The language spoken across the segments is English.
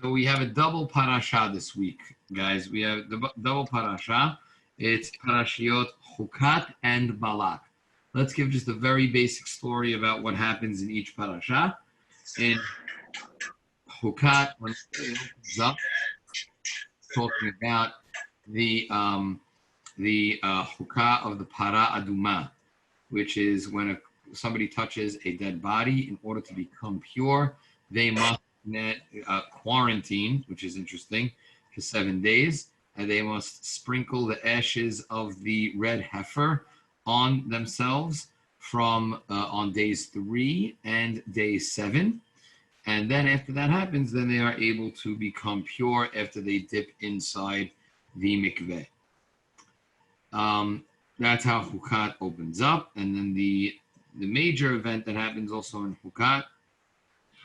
So we have a double parasha this week, guys. We have the double parasha. It's Perashiyyot Huqat and Balaq. Let's give just a very basic story about what happens in each parasha. In Huqat, when it opens up, talking about the Hukah of the Para Aduma, which is when somebody touches a dead body, in order to become pure, they must quarantine, which is interesting, for 7 days, and they must sprinkle the ashes of the red heifer on themselves from on days 3 and day 7. And then after that happens, then they are able to become pure after they dip inside the mikveh. That's how Hukat opens up. And then the major event that happens also in Hukat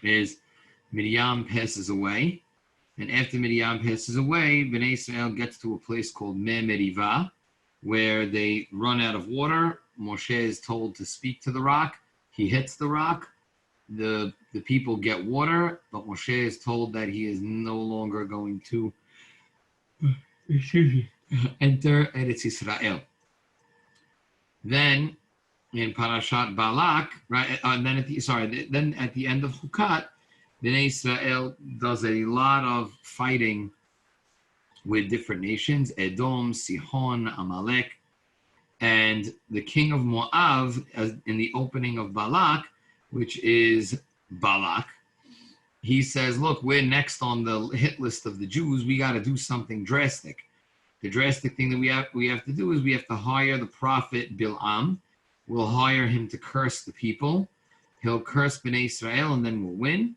is Miriam passes away. And after Miriam passes away, Bnei Israel gets to a place called Me Meriva, where they run out of water. Moshe is told to speak to the rock. He hits the rock. The people get water, but Moshe is told that he is no longer going to enter Eretz Israel. Then in Parashat Balaq, right? Then at the end of Hukat, Bnei Israel does a lot of fighting with different nations: Edom, Sihon, Amalek, and the king of Moab, in the opening of Balak, which is Balak, he says, look, we're next on the hit list of the Jews. We got to do something drastic. The drastic thing that we have to do is we have to hire the prophet Bil'am. We'll hire him to curse the people. He'll curse Bnei Israel, and then we'll win.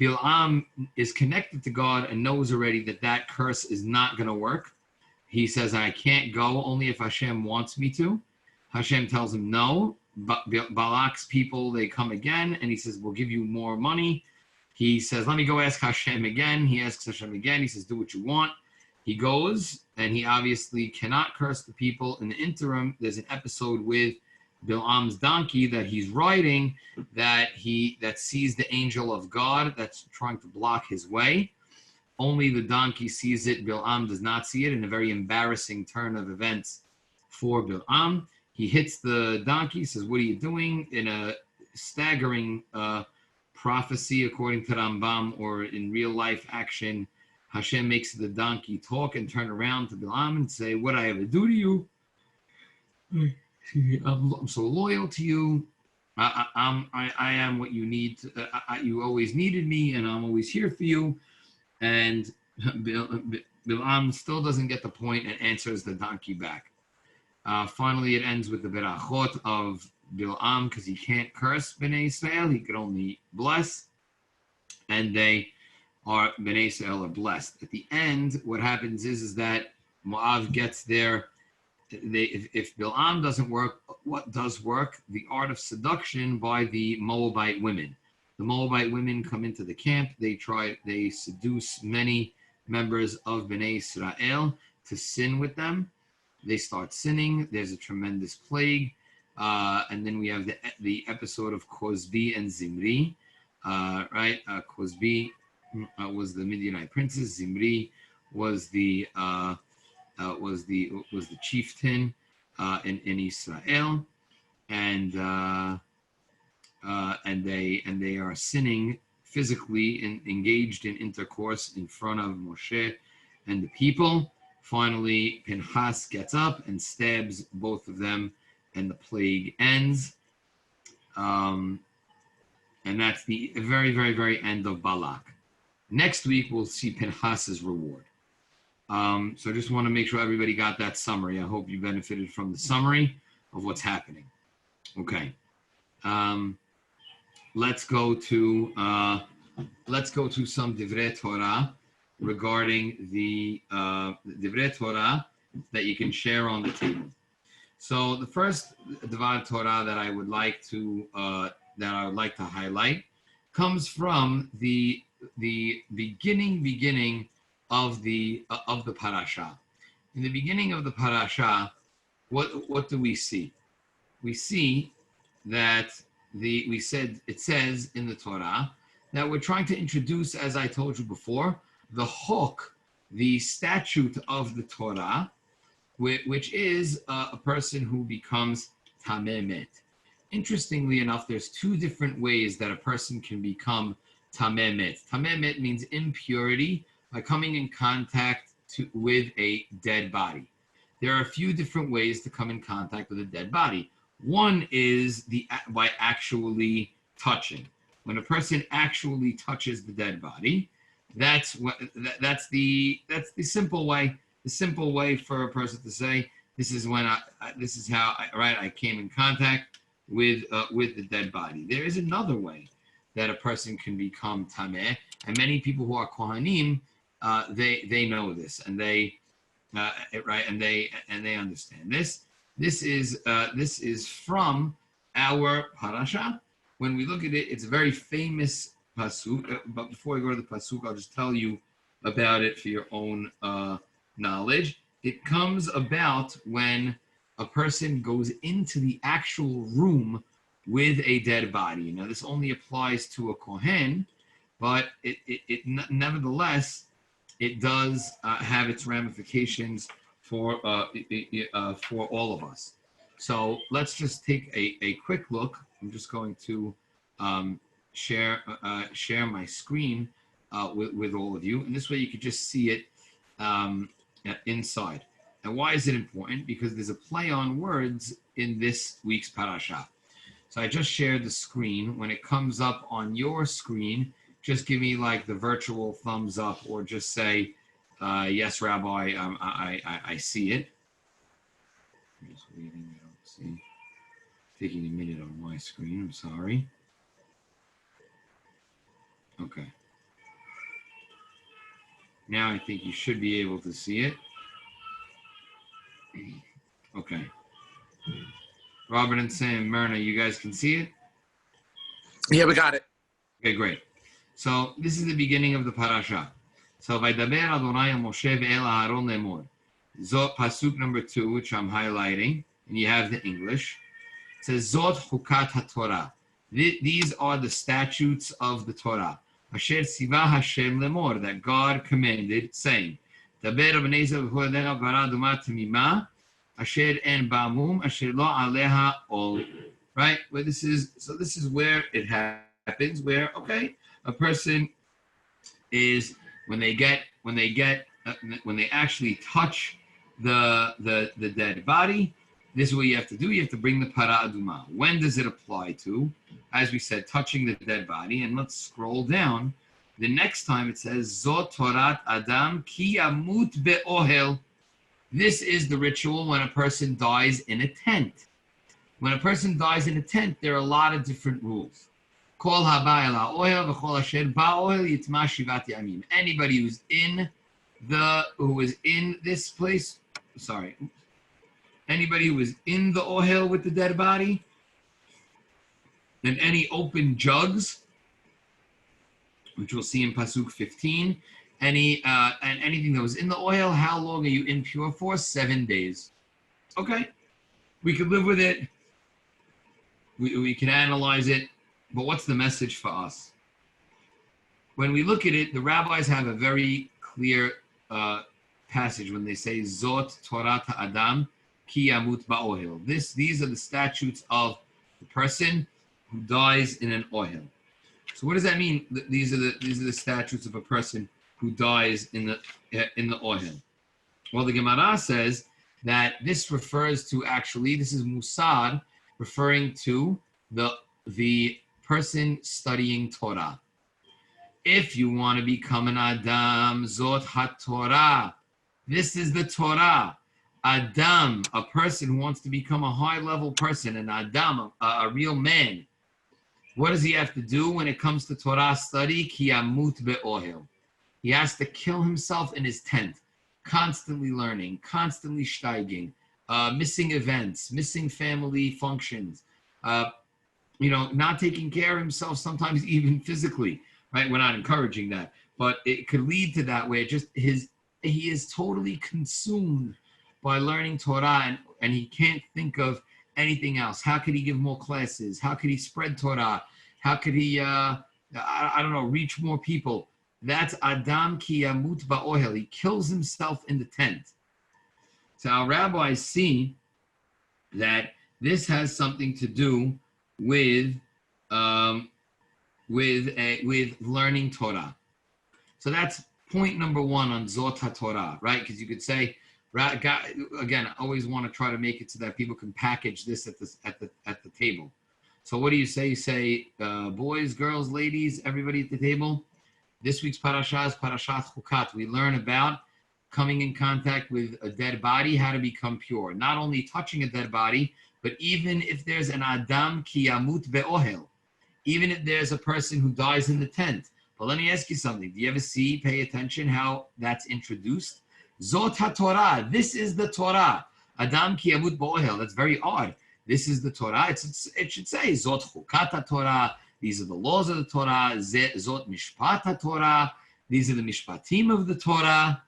Bil'am is connected to God and knows already that curse is not going to work. He says, I can't go only if Hashem wants me to. Hashem tells him no. But Balak's people, they come again, and he says, we'll give you more money. He says, let me go ask Hashem again. He asks Hashem again. He says, do what you want. He goes, and he obviously cannot curse the people. In the interim, there's an episode with Bil'am's donkey that he's riding that sees the angel of God that's trying to block his way. Only the donkey sees it. Bil'am does not see it, in a very embarrassing turn of events for Bil'am. He hits the donkey, says, what are you doing? In a staggering prophecy, according to Rambam, or in real life action, Hashem makes the donkey talk and turn around to Bil'am and say, what did I ever do to you? I'm so loyal to you. I am what you need. You always needed me, and I'm always here for you. And Bil'am still doesn't get the point and answers the donkey back. Finally, it ends with the berachot of Bil'am, because he can't curse Bnei Israel. He could only bless. And Bnei Israel are blessed. At the end, what happens is that Moab gets there. If Bil'am doesn't work, what does work? The art of seduction by the Moabite women. The Moabite women come into the camp. They seduce many members of Bnei Israel to sin with them. They start sinning. There's a tremendous plague. And then we have the episode of Cosbi and Zimri, right? Cosbi was the Midianite princess. Zimri was the chieftain in Israel, and they are sinning physically and engaged in intercourse in front of Moshe and the people. Finally, Pinchas gets up and stabs both of them, and the plague ends. And that's the very, very, very end of Balak. Next week, we'll see Pinchas's reward. So I just want to make sure everybody got that summary. I hope you benefited from the summary of what's happening. Okay. Let's go to some Divrei Torah regarding the Divrei Torah that you can share on the table. So the first Divrei Torah that I would like to highlight comes from the beginning of the parasha. In the beginning of the parasha, what do we see? We see that it says in the Torah that we're trying to introduce, as I told you before, the hok, the statute of the Torah, which is a person who becomes tameh met. Interestingly enough, there's two different ways that a person can become tameh met. Tameh met means impurity by coming in contact with a dead body. There are a few different ways to come in contact with a dead body. One is by actually touching. When a person actually touches the dead body, that's the simple way. The simple way for a person to say, this is how I came in contact with the dead body. There is another way that a person can become tameh, and many people who are kohanim, they know this, and they understand this. This is from our parasha. When we look at it, it's a very famous pasuk. But before I go to the pasuk, I'll just tell you about it for your own knowledge. It comes about when a person goes into the actual room with a dead body. Now, this only applies to a kohen, but it nevertheless, it does have its ramifications for all of us. So let's just take a quick look. I'm just going to share my screen with all of you, and this way you could just see it inside. And why is it important? Because there's a play on words in this week's parasha. So I just shared the screen. When it comes up on your screen, just give me like the virtual thumbs up, or just say, yes, Rabbi, I see it. I'm just waiting, I don't see. Taking a minute on my screen, I'm sorry. Okay. Now I think you should be able to see it. Okay. Robert and Sam, Myrna, you guys can see it? Yeah, we got it. Okay, great. So this is the beginning of the parasha. So Vaydaber Adonai Moshe ve'el Aharon lemor. Zot pasuk number 2, which I'm highlighting, and you have the English. It says Zot Huqat HaTorah. These are the statutes of the Torah. Asher Siva Hashem lemor, that God commanded, saying, Daber b'nei Israel v'chodecha bara duma tamima, asher en ba'mum, asher lo aleha ol. Right? Where this is where it happens. Where a person is when they actually touch the dead body. This is what you have to do. You have to bring the para aduma. When does it apply to? As we said, touching the dead body. And let's scroll down. The next time it says, Zot Torat Adam ki yamut be'ohel. This is the ritual when a person dies in a tent. When a person dies in a tent, there are a lot of different rules. Kol haba el ha'ohel v'chol asher ba'ohel yitma shivat yamim. Anybody who was in this place, anybody who was in the ohel with the dead body, and any open jugs, which we'll see in pasuk 15, and anything that was in the ohel, how long are you impure for? 7 days. Okay, we could live with it. We can analyze it, but what's the message for us? When we look at it, the rabbis have a very clear passage when they say Zot Torat Adam Ki Yamut Ba'ohel. These are the statutes of the person who dies in an ohel. So what does that mean? These are the statutes of a person who dies in the ohel. Well, the Gemara says that this refers to this is Musar, referring to the person studying Torah. If you want to become an Adam, Zot HaTorah. This is the Torah. Adam, a person who wants to become a high-level person, an Adam, a real man. What does he have to do when it comes to Torah study? Ki yamut be'ohel. He has to kill himself in his tent, constantly learning, constantly steiging, missing events, missing family functions, not taking care of himself, sometimes even physically. Right? We're not encouraging that, but it could lead to that where he is totally consumed by learning Torah, and he can't think of anything else. How could he give more classes? How could he spread Torah? How could he I don't know, reach more people. That's Adam ki yamut ba'ohel. He kills himself in the tent. So our rabbis see that this has something to do with learning Torah. So that's point number one on Zot HaTorah, right? Because you could say, again, I always want to try to make it so that people can package this at the table. So what do you say? You say, boys, girls, ladies, everybody at the table. This week's parasha is Perashiyyot Huqat. We learn about coming in contact with a dead body, how to become pure. Not only touching a dead body, but even if there's an Adam ki yamut be'ohel, even if there's a person who dies in the tent. But let me ask you something. Do you ever pay attention how that's introduced? Zot HaTorah. This is the Torah. Adam ki yamut be'ohel. That's very odd. This is the Torah. It should say Zot Huqat HaTorah. These are the laws of the Torah. Zot Mishpat HaTorah. These are the Mishpatim of the Torah.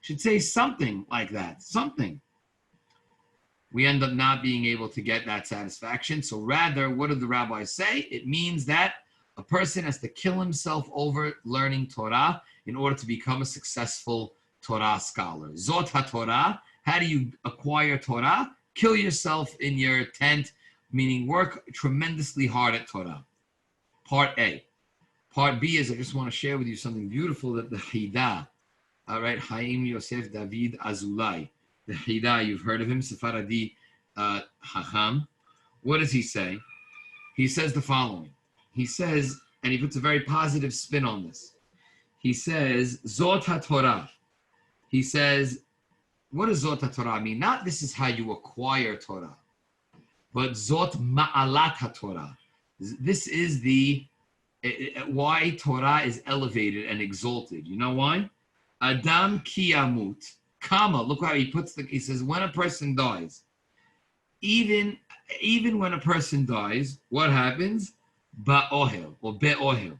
Should say something like that. Something. We end up not being able to get that satisfaction. So rather, what do the rabbis say? It means that a person has to kill himself over learning Torah in order to become a successful Torah scholar. Zot HaTorah. How do you acquire Torah? Kill yourself in your tent, meaning work tremendously hard at Torah. Part A. Part B is I just want to share with you something beautiful that the Hida, all right, Chaim Yosef David Azulai, the Hida, you've heard of him, Sephardi Chacham. What does he say? He says the following. He says, and he puts a very positive spin on this. He says, Zot HaTorah. He says, what does Zot HaTorah mean? Not this is how you acquire Torah, but Zot Ma'alat HaTorah. This is why Torah is elevated and exalted. You know why? Adam ki yamut, comma, look how he puts he says, when a person dies, even when a person dies, what happens? Ba'ohel, or be'ohel.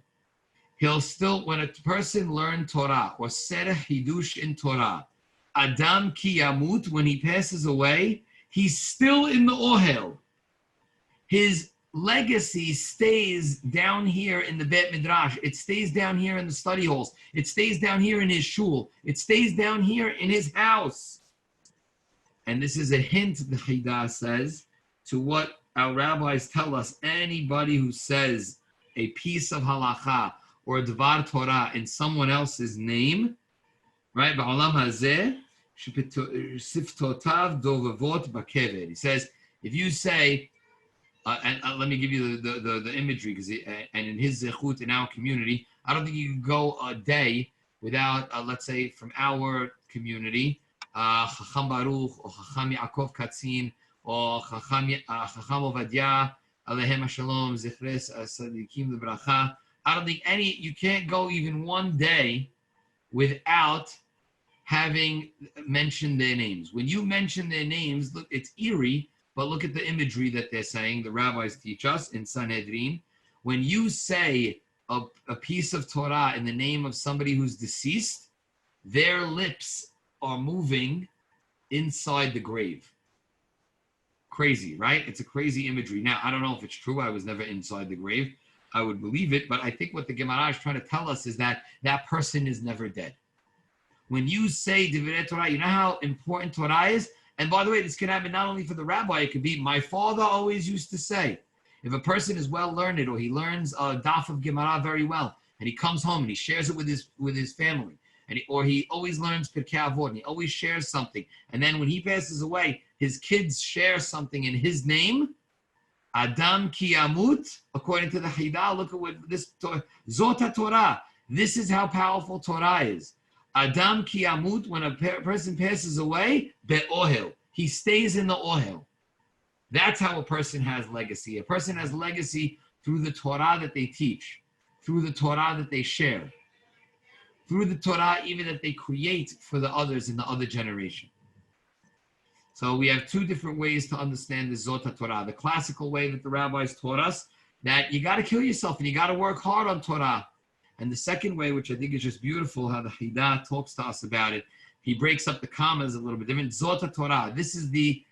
He'll still, when a person learned Torah, or said a hidush in Torah, Adam ki yamut, when he passes away, he's still in the ohel. His legacy stays down here in the Bet Midrash. It stays down here in the study halls. It stays down here in his shul. It stays down here in his house. And this is a hint, the Chidah says, to what our rabbis tell us. Anybody who says a piece of halacha or a dvar Torah in someone else's name, right? Ba'olam hazeh, siftotav dovavot b'keved. He says, if you say, and let me give you the imagery, because and in his zechut in our community, I don't think you can go a day without, let's say, from our community, Chacham Baruch or Chacham Yaakov Katzin or Chacham Ovadia Alehem Shalom Zichres Sadikim Lebracha. I don't think you can't go even one day without having mentioned their names. When you mention their names, look, it's eerie. But look at the imagery that they're saying, the rabbis teach us in Sanhedrin. When you say a piece of Torah in the name of somebody who's deceased, their lips are moving inside the grave. Crazy, right? It's a crazy imagery. Now, I don't know if it's true. I was never inside the grave. I would believe it. But I think what the Gemara is trying to tell us is that that person is never dead. When you say Divrei Torah, you know how important Torah is? And by the way, this can happen not only for the rabbi, it could be, my father always used to say, if a person is well learned or he learns a daf of Gemara very well, and he comes home and he shares it with his family, or he always learns Pirkei Avot, and he always shares something, and then when he passes away, his kids share something in his name, Adam ki yamut, according to the Chidah, look at what this, Zot HaTorah, this is how powerful Torah is. Adam ki yamut, when a person passes away, be'ohel. He stays in the ohel. That's how a person has legacy. A person has legacy through the Torah that they teach, through the Torah that they share, through the Torah even that they create for the others in the other generation. So we have two different ways to understand the Zot HaTorah. The classical way that the rabbis taught us, that you got to kill yourself and you got to work hard on Torah. And the second way, which I think is just beautiful, how the Chidah talks to us about it, he breaks up the commas a little bit different. Zot HaTorah. This is the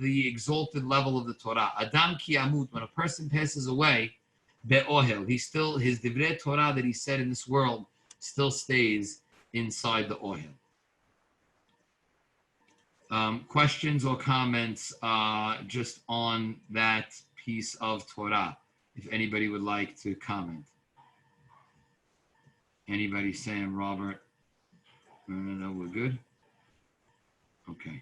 exalted level of the Torah. Adam ki yamut. When a person passes away, be'ohel. His divrei Torah that he said in this world still stays inside the ohel. Questions or comments just on that piece of Torah, if anybody would like to comment. Anybody, Sam, Robert? No, we're good? Okay.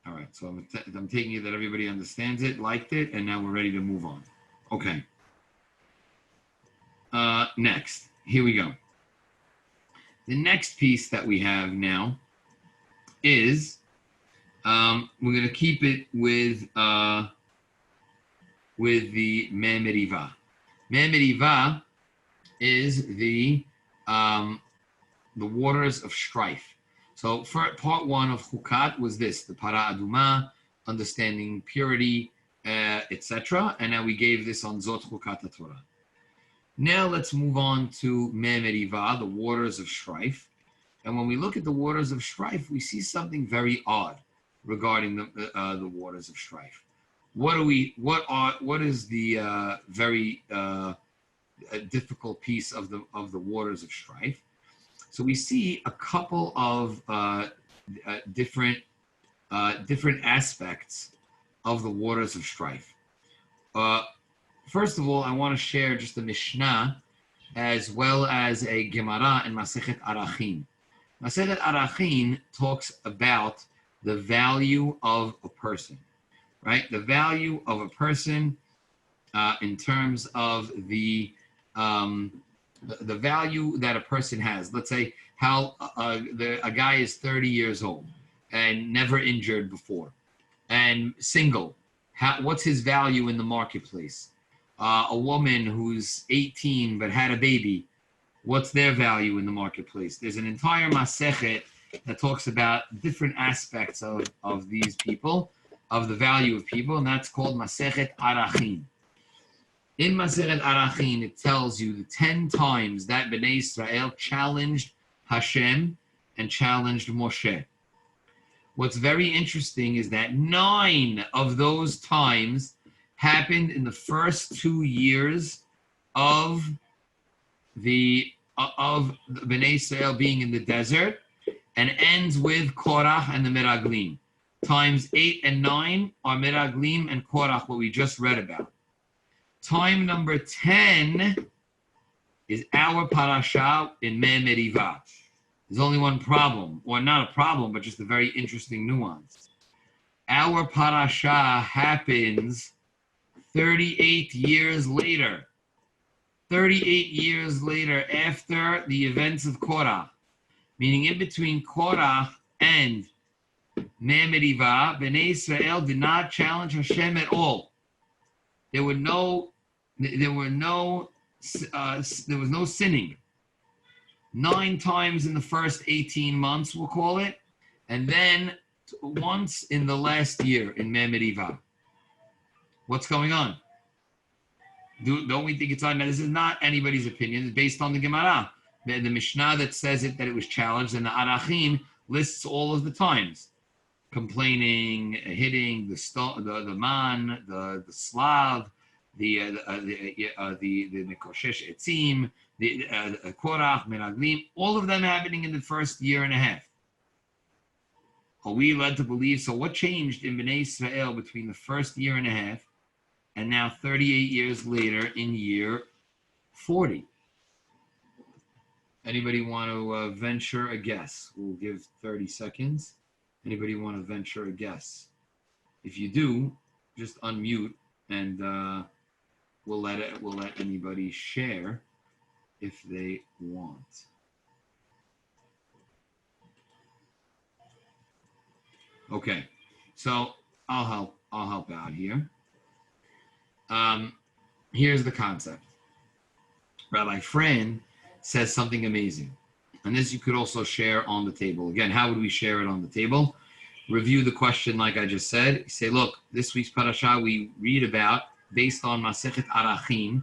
All right, so I'm taking it that everybody understands it, liked it, and now we're ready to move on. Okay. Next, here we go. The next piece that we have now is we're going to keep it with the Meh Meriva. Meh Meriva is the waters of strife. So for part one of Huqat was this, the Para Aduma, understanding purity, etc. And now we gave this on Zot Huqat Torah. Now let's move on to Meh Meriva, the waters of strife. And when we look at the waters of strife, we see something very odd regarding the waters of strife. What is the very difficult piece of the waters of strife? So we see a couple of different aspects of the waters of strife. First of all, I want to share just a Mishnah as well as a Gemara in Masechet Arachin. Masechet Arachin talks about the value of a person, right? The value of a person in terms of the value that a person has. Let's say how a guy is 30 years old and never injured before and single. What's his value in the marketplace? A woman who's 18 but had a baby, what's their value in the marketplace? There's an entire Masechet that talks about different aspects of these people, of the value of people, and that's called Masechet Arachin. In Masechet Arachin, it tells you the 10 times that Bnei Israel challenged Hashem and challenged Moshe. What's very interesting is that 9 of those times happened in the first 2 years of the Bnei Israel being in the desert, and ends with Korach and the Meraglim. Times 8 and 9 are Meraglim and Korach, what we just read about. Time number 10 is our parasha in Meh Meriva. There's only one problem, or not a problem, but just a very interesting nuance. Our parasha happens 38 years later. 38 years later after the events of Korah. Meaning in between Korah and Meh Meriva, Bnei Israel did not challenge Hashem at all. There was no sinning. 9 times in the first 18 months, we'll call it, and then once in the last year in Meh Meriva. What's going on? Don't we think it's on? Now, this is not anybody's opinion. It's based on the Gemara. The Mishnah that says that it was challenged, and the Arachim lists all of the times. Complaining, hitting, the man, the Slav, the Nekoshesh Etzim, the Korach, Meraglim, all of them happening in the first year and a half. Are we led to believe? So what changed in Bnei Israel between the first year and a half and now 38 years later in year 40? Anybody want to venture a guess? We'll give 30 seconds. Anybody want to venture a guess? If you do, just unmute and we'll let anybody share if they want. Okay, so I'll help out here. Here's the concept. Rabbi Fran says something amazing. And this you could also share on the table. Again, how would we share it on the table? Review the question like I just said. You say, look, this week's parasha we read about, based on Masechet Arachin,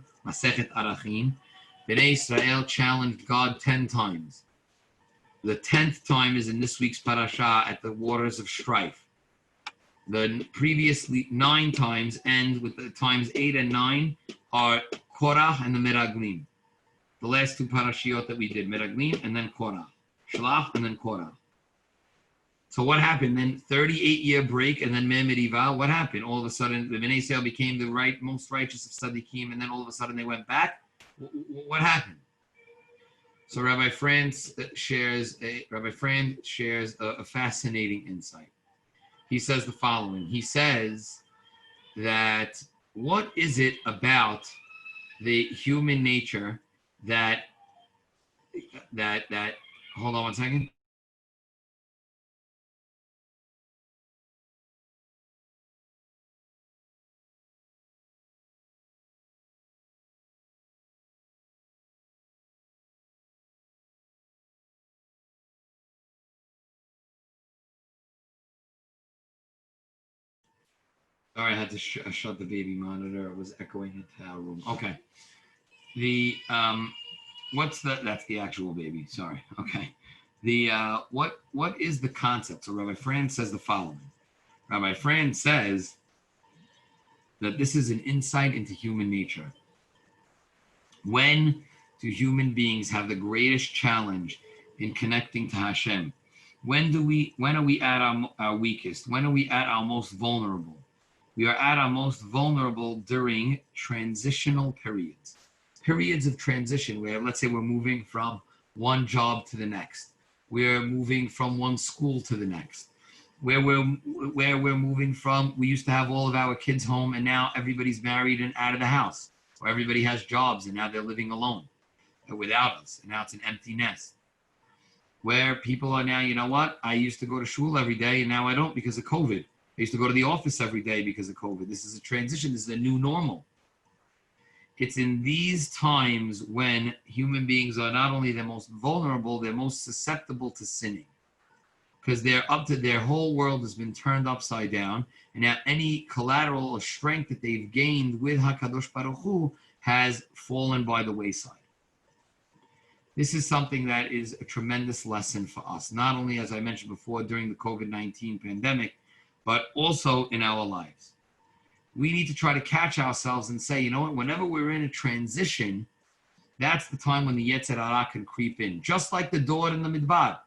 Bnei Israel challenged God 10 times. The 10th time is in this week's parasha at the waters of strife. The previously 9 times end with the times 8 and 9 are Korach and the Meraglim. The last two Perashiyyot that we did, Meraglim and then Korach. Shlach and then Korach. So what happened then? 38-year break and then Meriva. What happened? All of a sudden, the Bnei Yisrael became the most righteous of Tzaddikim, and then all of a sudden they went back. What happened? So Rabbi Friend shares a fascinating insight. He says the following. He says that what is it about the human nature that hold on one second. Sorry, I had to shut the baby monitor. It was echoing into our room. Okay. That's the actual baby. Sorry. Okay. What is the concept? So Rabbi Friend says the following. Rabbi Friend says that this is an insight into human nature. When do human beings have the greatest challenge in connecting to Hashem? When are we at our weakest? When are we at our most vulnerable? We are at our most vulnerable during transitional periods of transition, where let's say we're moving from one job to the next. We're moving from one school to the next. Where we're moving from, we used to have all of our kids home, and now everybody's married and out of the house. Or everybody has jobs, and now they're living alone without us, and now it's an empty nest. Where people are now, you know what? I used to go to shul every day, and now I don't because of COVID. I used to go to the office every day because of COVID. This is a transition. This is a new normal. It's in these times when human beings are not only the most vulnerable, they're most susceptible to sinning. Because their whole world has been turned upside down. And now any collateral or strength that they've gained with HaKadosh Baruch Hu has fallen by the wayside. This is something that is a tremendous lesson for us, not only, as I mentioned before, during the COVID-19 pandemic, but also in our lives. We need to try to catch ourselves and say, you know what, whenever we're in a transition, that's the time when the Yetzer Hara can creep in. Just like the door in the Midbar.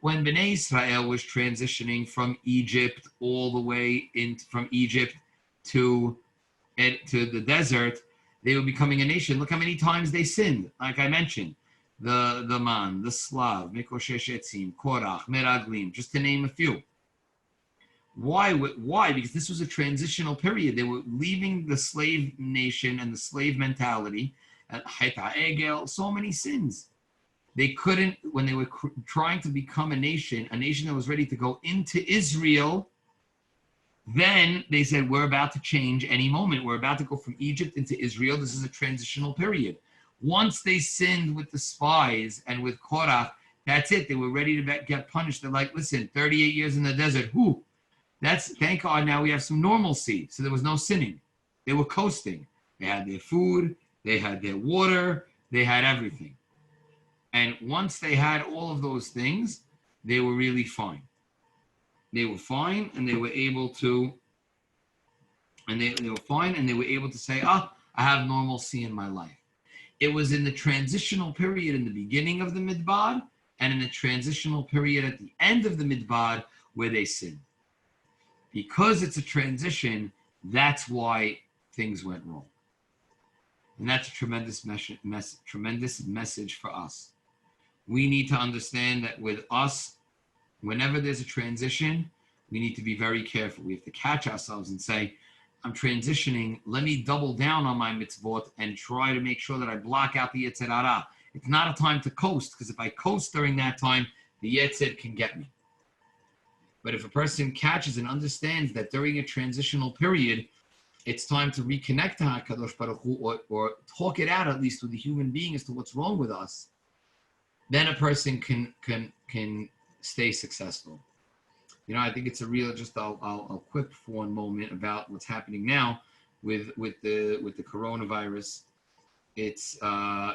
When Bnei Israel was transitioning from Egypt all the way from Egypt to the desert, they were becoming a nation. Look how many times they sinned. Like I mentioned, the Man, the Slav, Mikoshesh Etzim, Korach, Meraglim, just to name a few. Why? Because this was a transitional period. They were leaving the slave nation and the slave mentality. So many sins. They couldn't, when they were trying to become a nation that was ready to go into Israel, then they said, we're about to change any moment. We're about to go from Egypt into Israel. This is a transitional period. Once they sinned with the spies and with Korach, that's it. They were ready to get punished. They're like, listen, 38 years in the desert, thank God now we have some normalcy. So there was no sinning. They were coasting. They had their food, they had their water, they had everything. And once they had all of those things, they were really fine. They were fine, and they were able to, say, I have normalcy in my life. It was in the transitional period in the beginning of the Midbar and in the transitional period at the end of the Midbar where they sinned. Because it's a transition, that's why things went wrong. And that's a tremendous message for us. We need to understand that with us, whenever there's a transition, we need to be very careful. We have to catch ourselves and say, I'm transitioning. Let me double down on my mitzvot and try to make sure that I block out the Yetzer Hara. It's not a time to coast, because if I coast during that time, the Yetzer can get me. But if a person catches and understands that during a transitional period, it's time to reconnect to HaKadosh Baruch Hu, or talk it out at least with the human being as to what's wrong with us, then a person can stay successful. You know, I think it's a real. I'll quip for one moment about what's happening now with the coronavirus. It's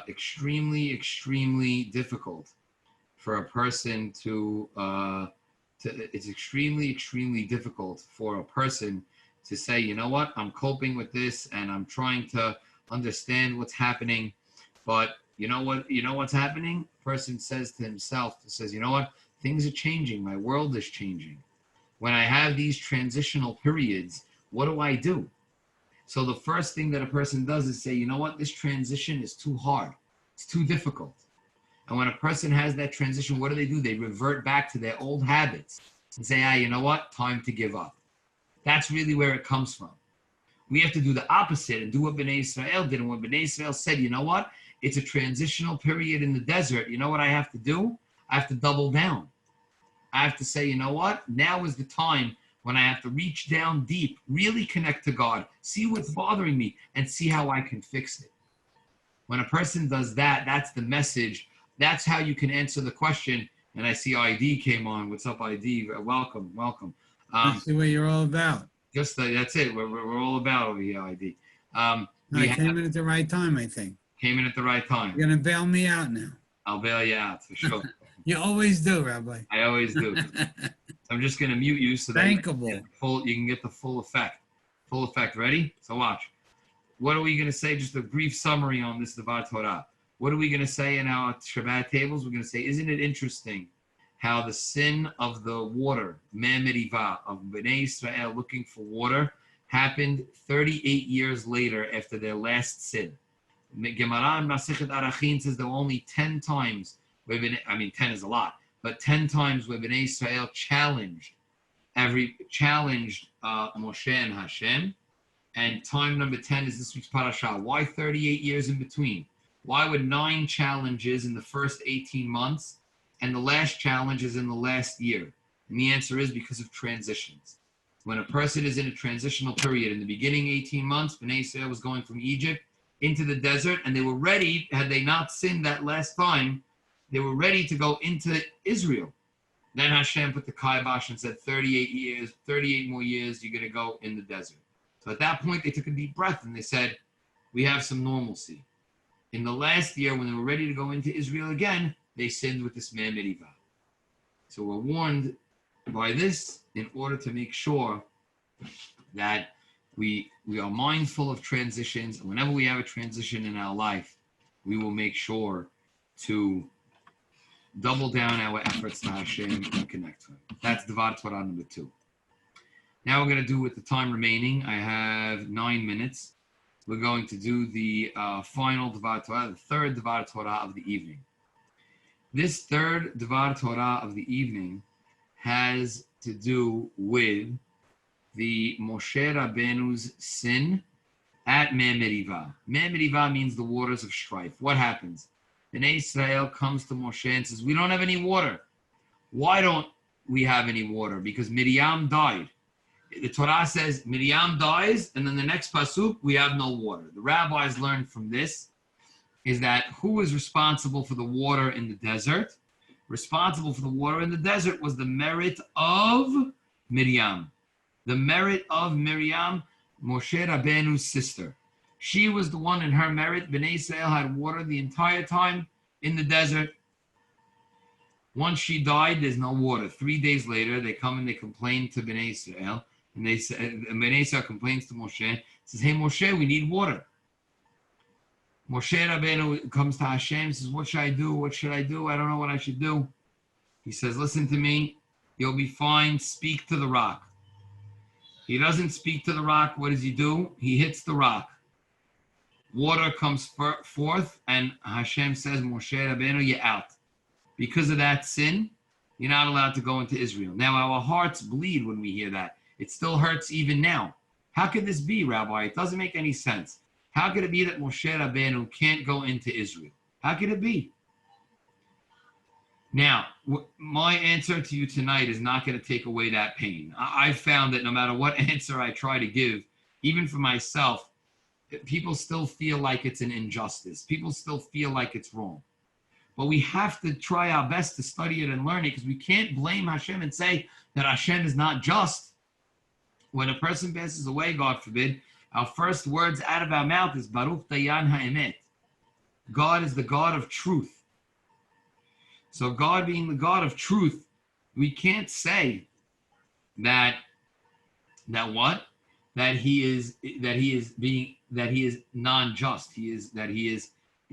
extremely difficult for a person to. It's extremely difficult for a person to say, you know what, I'm coping with this and I'm trying to understand what's happening. But you know what? You know what's happening? Person says to himself, says, you know what? Things are changing. My world is changing. When I have these transitional periods, what do? So the first thing that a person does is say, you know what? This transition is too hard. It's too difficult. And when a person has that transition, what do? They revert back to their old habits and say, you know what? Time to give up. That's really where it comes from. We have to do the opposite and do what Bnei Israel did. And when Bnei Israel said, you know what? It's a transitional period in the desert. You know what I have to do? I have to double down. I have to say, you know what? Now is the time when I have to reach down deep, really connect to God, see what's bothering me, and see how I can fix it. When a person does that, that's the message. That's how you can answer the question. And I see ID came on. What's up, ID? Welcome. That's what you're all about. That's it. We're all about over here, ID. I came in at the right time, I think. Came in at the right time. You're going to bail me out now. I'll bail you out for sure. You always do, Rabbi. I always do. I'm just going to mute you so that you can get the full effect. Full effect. Ready? So watch. What are we going to say? Just a brief summary on this Devar Torah. What are we going to say in our Shabbat tables? We're going to say, isn't it interesting how the sin of the water, Meh Merivah, of Bnei Israel looking for water, happened 38 years later after their last sin. Gemara in Masechet Arachin says there were only 10 times, 10 is a lot, but 10 times where Bnei Israel challenged Moshe and Hashem. And time number 10 is this week's parasha. Why 38 years in between? Why would 9 challenges in the first 18 months and the last challenge is in the last year? And the answer is because of transitions. When a person is in a transitional period, in the beginning 18 months, Bnei Israel was going from Egypt into the desert, and they were ready, had they not sinned that last time, they were ready to go into Israel. Then Hashem put the kibosh and said, 38 more years, you're going to go in the desert. So at that point, they took a deep breath and they said, we have some normalcy. In the last year, when they were ready to go into Israel again, they sinned with this Meh Merivah. So we're warned by this in order to make sure that we are mindful of transitions. And whenever we have a transition in our life, we will make sure to double down our efforts to Hashem and connect to Him. That's Devar Torah number 2. Now we're going to do with the time remaining. I have 9 minutes. We're going to do the final Devar Torah, the third Devar Torah of the evening. This third Devar Torah of the evening has to do with the Moshe Rabbeinu's sin at Meh Merivah. Meh Merivah means the waters of strife. What happens? Bnei Israel comes to Moshe and says, we don't have any water. Why don't we have any water? Because Miriam died. The Torah says Miriam dies, and then the next pasuk, we have no water. The rabbis learned from this is that who is responsible for the water in the desert? Responsible for the water in the desert was the merit of Miriam. The merit of Miriam, Moshe Rabbeinu's sister. She was the one in her merit. Bnei Israel had water the entire time in the desert. Once she died, there's no water. 3 days later, they come and they complain to Bnei Israel. And Bnei Israel complains to Moshe, says, hey, Moshe, we need water. Moshe Rabbeinu comes to Hashem, says, what should I do? What should I do? I don't know what I should do. He says, listen to me. You'll be fine. Speak to the rock. He doesn't speak to the rock. What does he do? He hits the rock. Water comes forth, and Hashem says, Moshe Rabbeinu, you're out. Because of that sin, you're not allowed to go into Israel. Now, our hearts bleed when we hear that. It still hurts even now. How could this be, Rabbi? It doesn't make any sense. How could it be that Moshe Rabbeinu can't go into Israel? How could it be? Now, my answer to you tonight is not going to take away that pain. I've found that no matter what answer I try to give, even for myself, people still feel like it's an injustice. People still feel like it's wrong. But we have to try our best to study it and learn it, because we can't blame Hashem and say that Hashem is not just. When a person passes away, God forbid, our first words out of our mouth is Baruch Dayan Ha'emet. God is the God of truth. So God being the God of truth, we can't say that what? that he is non-just.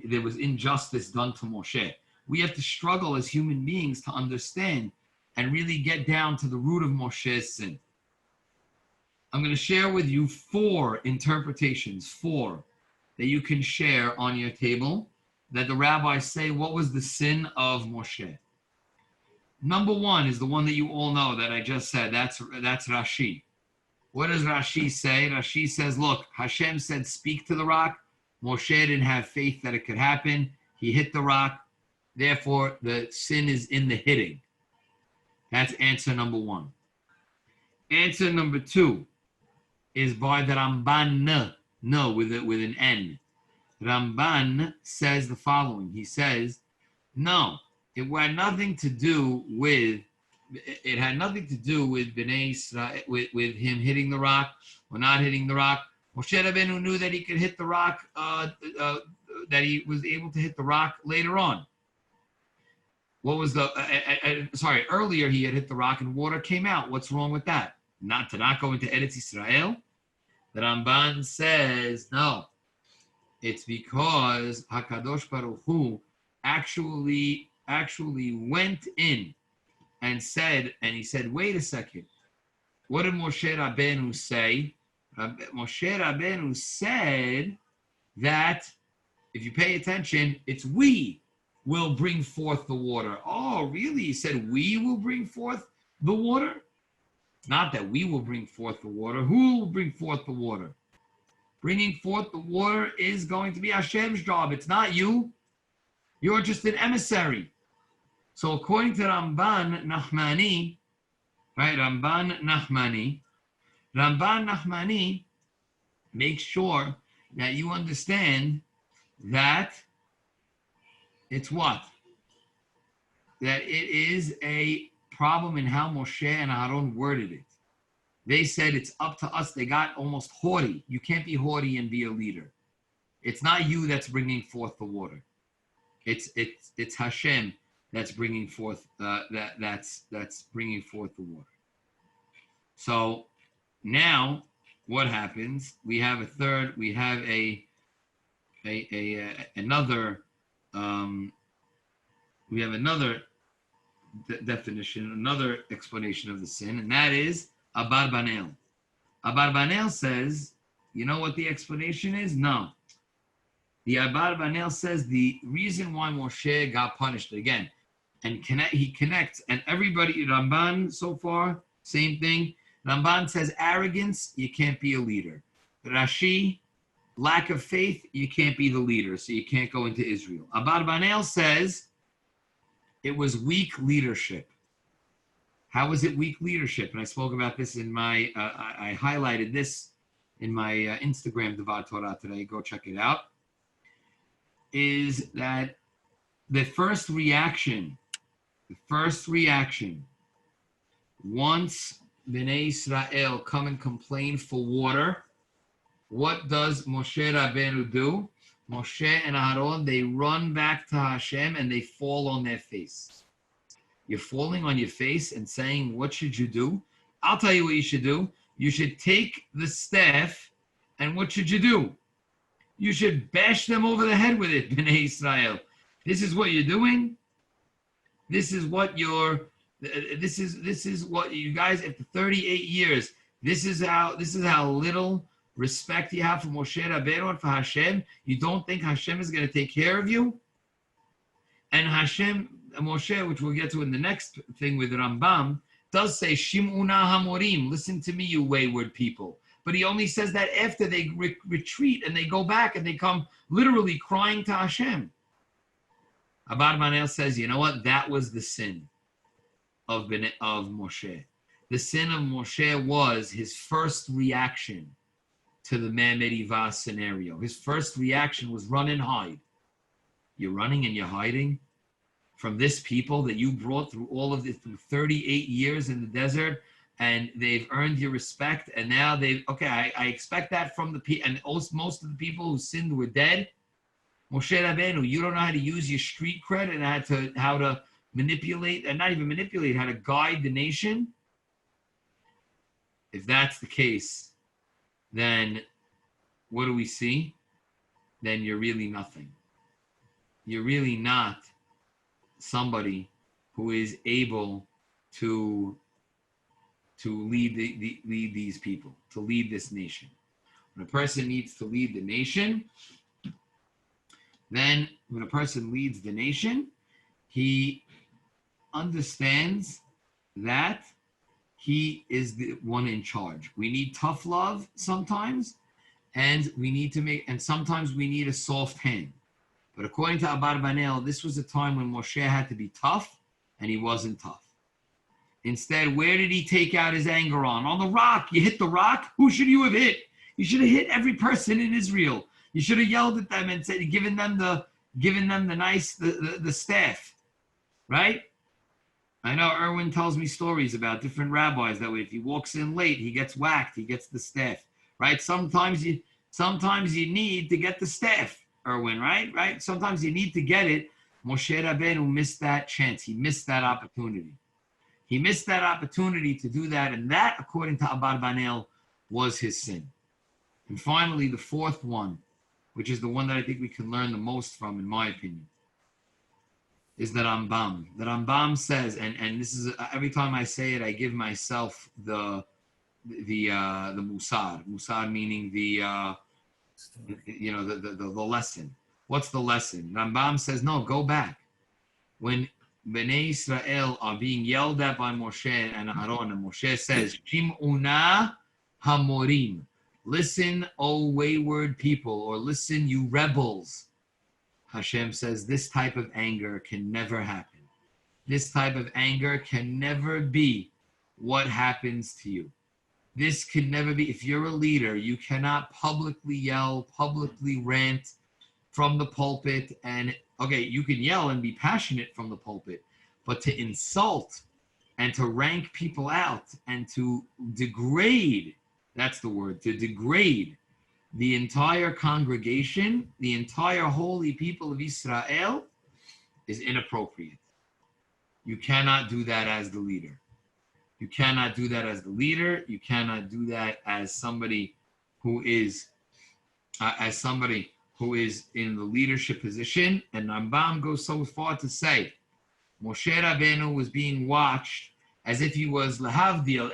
There was injustice done to Moshe. We have to struggle as human beings to understand and really get down to the root of Moshe's sin. I'm going to share with you 4 interpretations, 4 that you can share on your table, that the rabbis say, what was the sin of Moshe? Number 1 is the one that you all know that I just said. That's Rashi. What does Rashi say? Rashi says, look, Hashem said, speak to the rock. Moshe didn't have faith that it could happen. He hit the rock. Therefore, the sin is in the hitting. That's answer number 1. Answer number 2 is by the Ramban, no, with an N. Ramban says the following. He says, no, it had nothing to do with Bnei Israel, with him hitting the rock or not hitting the rock. Moshe Rabbeinu knew that he could hit the rock, that he was able to hit the rock later on. What was earlier he had hit the rock and water came out. What's wrong with that? Not go into Eretz Israel? The Ramban says, no, it's because HaKadosh Baruch Hu actually went in and said, he said, wait a second, what did Moshe Rabbeinu say? Moshe Rabbeinu said that, if you pay attention, it's we will bring forth the water. Oh, really? He said, we will bring forth the water? Not that we will bring forth the water. Who will bring forth the water? Bringing forth the water is going to be Hashem's job. It's not you. You're just an emissary. So according to Ramban Nachmani, right? Ramban Nachmani makes sure that you understand that it's what? That it is a problem in how Moshe and Aaron worded it. They said it's up to us. They got almost haughty. You can't be haughty and be a leader. It's not you that's bringing forth the water. It's Hashem that's bringing forth that's bringing forth the water. So now what happens? We have another definition, another explanation of the sin, and that is Abarbanel. Abarbanel says, you know what the explanation is? No. The Abarbanel says the reason why Moshe got punished, again, and he connects, and everybody, Ramban so far, same thing. Ramban says arrogance, you can't be a leader. Rashi, lack of faith, you can't be the leader, so you can't go into Israel. Abarbanel says it was weak leadership. How was it weak leadership? And I spoke about this in my, I highlighted this in my Instagram Devar Torah today. Go check it out. Is that the first reaction, once Bnei Israel come and complain for water, what does Moshe Rabbeinu do? Moshe and Aaron, they run back to Hashem and they fall on their face. You're falling on your face and saying, what should you do? I'll tell you what you should do. You should take the staff, and what should you do? You should bash them over the head with it, Bnei Israel. This is what you're doing. This is what you guys, after 38 years, this is how little respect you have for Moshe Rabbeinu and for Hashem. You don't think Hashem is going to take care of you? And Moshe, which we'll get to in the next thing with Rambam, does say, Shim'una Hamorim, listen to me, you wayward people. But he only says that after they retreat and they go back and they come literally crying to Hashem. Abarbanel says, you know what? That was the sin of Moshe. The sin of Moshe was his first reaction to the Meh Merivah scenario. His first reaction was run and hide. You're running and you're hiding from this people that you brought through all of this, through 38 years in the desert, and they've earned your respect, and now I expect that from the people, and most of the people who sinned were dead. Moshe Rabbeinu, you don't know how to use your street cred and how to manipulate, and not even manipulate, how to guide the nation. If that's the case, then what do we see? Then you're really nothing. You're really not somebody who is able to lead lead these people, to lead this nation. When a person needs to lead the nation, then when a person leads the nation, he understands that he is the one in charge. We need tough love sometimes, and sometimes we need a soft hand. But according to Abarbanel, this was a time when Moshe had to be tough, and he wasn't tough. Instead, where did he take out his anger on? On the rock. You hit the rock? Who should you have hit? You should have hit every person in Israel. You should have yelled at them and said, given them the staff, right? I know Erwin tells me stories about different rabbis that way. If he walks in late, he gets whacked. He gets the staff, right? Sometimes you need to get the staff, Erwin, right? Sometimes you need to get it. Moshe Rabbeinu missed that chance. He missed that opportunity. He missed that opportunity to do that, and that, according to Abarbanel, was his sin. And finally, the fourth one, which is the one that I think we can learn the most from, in my opinion, is the Rambam. The Rambam says, and this is every time I say it, I give myself the musar. Musar meaning the lesson. What's the lesson? Rambam says, no, go back. When Bnei Israel are being yelled at by Moshe and Aaron, and Moshe says, Shim'una hamorim. Listen, O wayward people, or listen, you rebels. Hashem says this type of anger can never happen. This type of anger can never be what happens to you. This can never be. If you're a leader, you cannot publicly yell, publicly rant from the pulpit. And okay, you can yell and be passionate from the pulpit, but to insult and to rank people out and to degrade, that's the word, to degrade the entire congregation, the entire holy people of Israel, is inappropriate. You cannot do that as the leader. You cannot do that as the leader. You cannot do that as somebody who is in the leadership position. And Rambam goes so far to say, Moshe Rabbeinu was being watched as if he was lahavdil,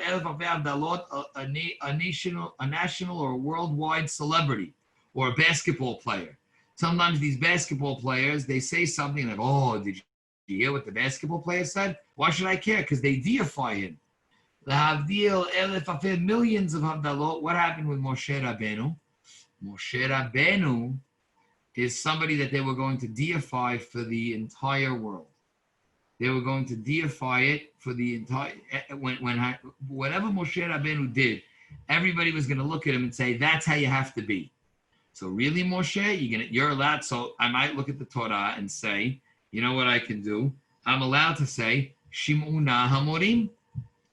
a national or a worldwide celebrity or a basketball player. Sometimes these basketball players, they say something like, oh, did you hear what the basketball player said? Why should I care? Because they deify him. Lahavdil, millions of havdalot. What happened with Moshe Rabbeinu? Moshe Rabbeinu is somebody that they were going to deify for the entire world. They were going to deify it for the entire, whatever Moshe Rabbeinu did, everybody was going to look at him and say, that's how you have to be. So really, Moshe, you're allowed. So I might look at the Torah and say, you know what I can do? I'm allowed to say, Shim'una hamorim.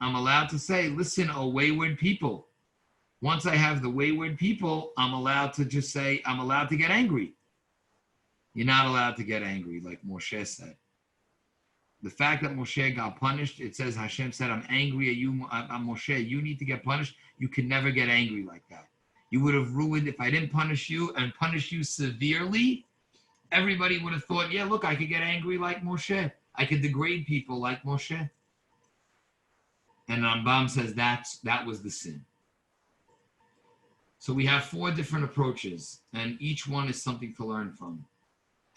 I'm allowed to say, listen, O wayward people. Once I have the wayward people, I'm allowed to just say, I'm allowed to get angry. You're not allowed to get angry, like Moshe said. The fact that Moshe got punished, it says Hashem said, I'm angry at you, Moshe, you need to get punished. You can never get angry like that. You would have ruined, if I didn't punish you and punish you severely, everybody would have thought, yeah, look, I could get angry like Moshe. I could degrade people like Moshe. And Rambam says that was the sin. So we have 4 different approaches, and each one is something to learn from.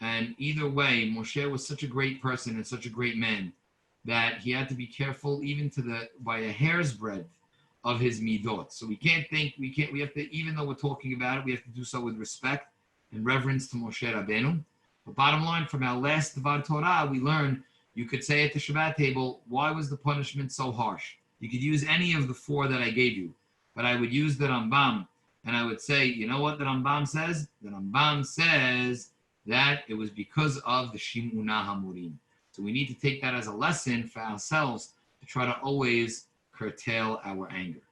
And either way, Moshe was such a great person and such a great man that he had to be careful even by a hair's breadth of his midot. So we have to, even though we're talking about it, we have to do so with respect and reverence to Moshe Rabbeinu. But bottom line, from our last Dvar Torah, we learned, you could say at the Shabbat table, why was the punishment so harsh? You could use any of the 4 that I gave you, but I would use the Rambam, and I would say, you know what the Rambam says? The Rambam says that it was because of the Shim'una hamurim. So we need to take that as a lesson for ourselves to try to always curtail our anger.